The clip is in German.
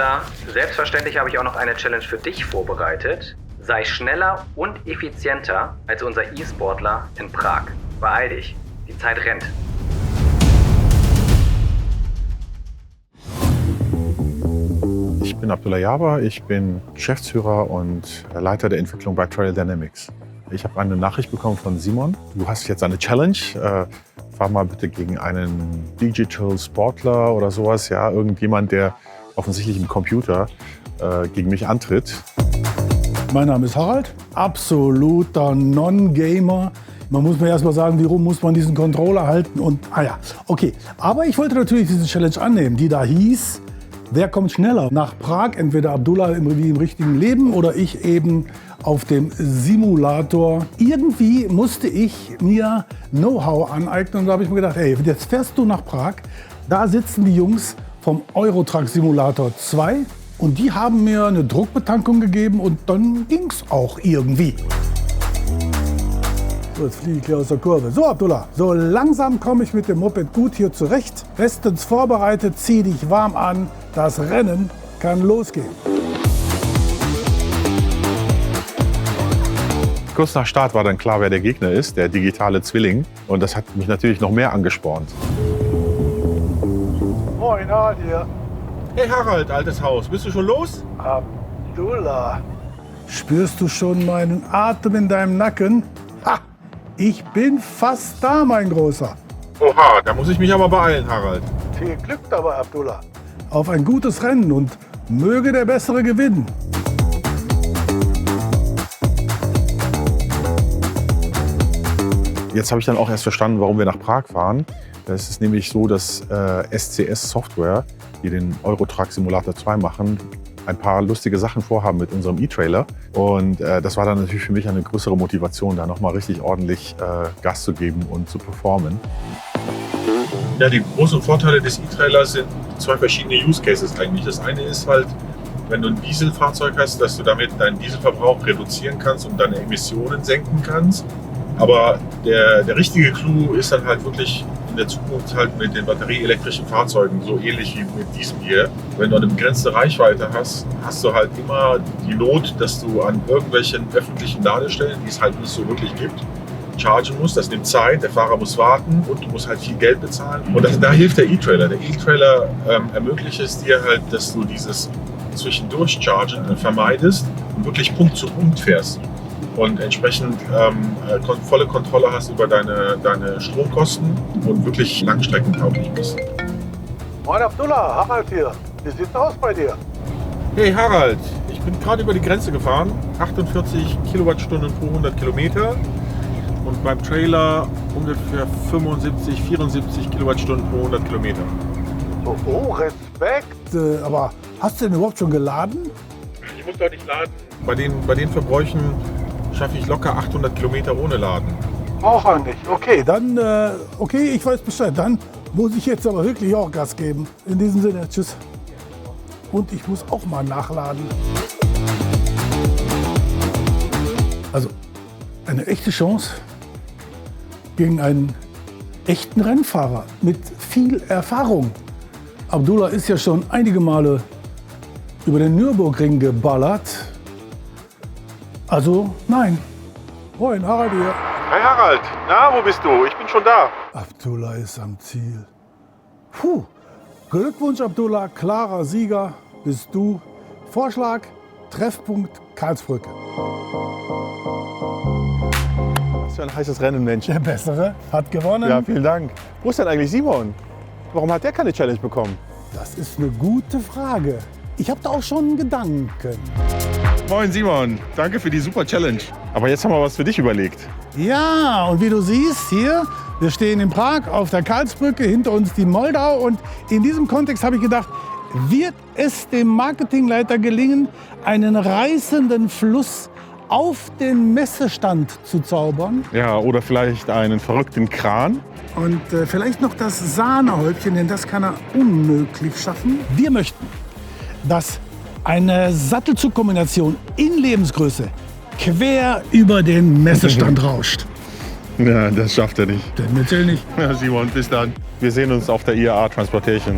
Abdullah, selbstverständlich habe ich auch noch eine Challenge für dich vorbereitet. Sei schneller und effizienter als unser E-Sportler in Prag. Beeil dich, die Zeit rennt. Ich bin Abdullah Jaber, ich bin Geschäftsführer und Leiter der Entwicklung bei Trail Dynamics. Ich habe eine Nachricht bekommen von Simon. Du hast jetzt eine Challenge. Fahr mal bitte gegen einen Digital Sportler oder sowas. Ja, irgendjemand, der offensichtlich im Computer gegen mich antritt. Mein Name ist Harald, absoluter Non-Gamer. Man muss mir erst mal sagen, wie rum muss man diesen Controller halten und okay. Aber ich wollte natürlich diese Challenge annehmen, die da hieß, wer kommt schneller nach Prag? Entweder Abdullah wie im richtigen Leben oder ich eben auf dem Simulator. Irgendwie musste ich mir Know-how aneignen und da habe ich mir gedacht, hey, jetzt fährst du nach Prag, da sitzen die Jungs vom Eurotruck Simulator 2 und die haben mir eine Druckbetankung gegeben und dann ging's auch irgendwie. So, jetzt fliege ich hier aus der Kurve. So, Abdullah, so langsam komme ich mit dem Moped gut hier zurecht. Bestens vorbereitet, zieh dich warm an. Das Rennen kann losgehen. Kurz nach Start war dann klar, wer der Gegner ist, der digitale Zwilling. Und das hat mich natürlich noch mehr angespornt. Moin, Harald hier. Hey Harald, altes Haus, bist du schon los? Abdullah. Spürst du schon meinen Atem in deinem Nacken? Ha! Ich bin fast da, mein Großer. Oha, da muss ich mich aber beeilen, Harald. Viel Glück dabei, Abdullah. Auf ein gutes Rennen und möge der Bessere gewinnen. Jetzt habe ich dann auch erst verstanden, warum wir nach Prag fahren. Es ist nämlich so, dass SCS Software, die den Eurotruck Simulator 2 machen, ein paar lustige Sachen vorhaben mit unserem E-Trailer. Und das war dann natürlich für mich eine größere Motivation, da nochmal richtig ordentlich Gas zu geben und zu performen. Ja, die großen Vorteile des E-Trailers sind zwei verschiedene Use Cases eigentlich. Das eine ist halt, wenn du ein Dieselfahrzeug hast, dass du damit deinen Dieselverbrauch reduzieren kannst und deine Emissionen senken kannst. Aber der richtige Clou ist dann halt wirklich in der Zukunft halt mit den batterieelektrischen Fahrzeugen, so ähnlich wie mit diesem hier. Wenn du eine begrenzte Reichweite hast, hast du halt immer die Not, dass du an irgendwelchen öffentlichen Ladestellen, die es halt nicht so wirklich gibt, chargen musst. Das nimmt Zeit, der Fahrer muss warten und du musst halt viel Geld bezahlen. Und da hilft der E-Trailer. Der E-Trailer ermöglicht es dir halt, dass du dieses Zwischendurch-Chargen vermeidest und wirklich Punkt zu Punkt fährst. Und entsprechend volle Kontrolle hast über deine Stromkosten und wirklich langstreckentauglich bist. Moin Abdullah, Harald hier. Wie sieht's aus bei dir? Hey Harald, ich bin gerade über die Grenze gefahren, 48 Kilowattstunden pro 100 Kilometer und beim Trailer ungefähr 75, 74 Kilowattstunden pro 100 Kilometer. Oh, Respekt. Aber hast du denn überhaupt schon geladen? Ich muss doch nicht laden. Bei den Verbräuchen schaffe ich locker 800 Kilometer ohne Laden. Auch nicht. Okay, dann, okay, ich weiß Bescheid. Dann muss ich jetzt aber wirklich auch Gas geben. In diesem Sinne, tschüss. Und ich muss auch mal nachladen. Also, eine echte Chance gegen einen echten Rennfahrer mit viel Erfahrung. Abdullah ist ja schon einige Male über den Nürburgring geballert. Also nein. Moin, Harald hier. Hey Harald, na, wo bist du? Ich bin schon da. Abdullah ist am Ziel. Puh. Glückwunsch, Abdullah. Klarer Sieger bist du. Vorschlag, Treffpunkt Karlsbrücke. Was für ein heißes Rennen, Mensch. Der Bessere hat gewonnen. Ja, vielen Dank. Wo ist denn eigentlich Simon? Warum hat der keine Challenge bekommen? Das ist eine gute Frage. Ich habe da auch schon einen Gedanken. Moin Simon, danke für die super Challenge. Aber jetzt haben wir was für dich überlegt. Ja, und wie du siehst hier, wir stehen in Prag auf der Karlsbrücke, hinter uns die Moldau. Und in diesem Kontext habe ich gedacht, wird es dem Marketingleiter gelingen, einen reißenden Fluss auf den Messestand zu zaubern? Ja, oder vielleicht einen verrückten Kran. Und vielleicht noch das Sahnehäubchen, denn das kann er unmöglich schaffen. Wir möchten, dass eine Sattelzugkombination in Lebensgröße quer über den Messestand rauscht. Ja, das schafft er nicht. Denn erzähl nicht. Ja, Simon, bis dann. Wir sehen uns auf der IAA Transportation.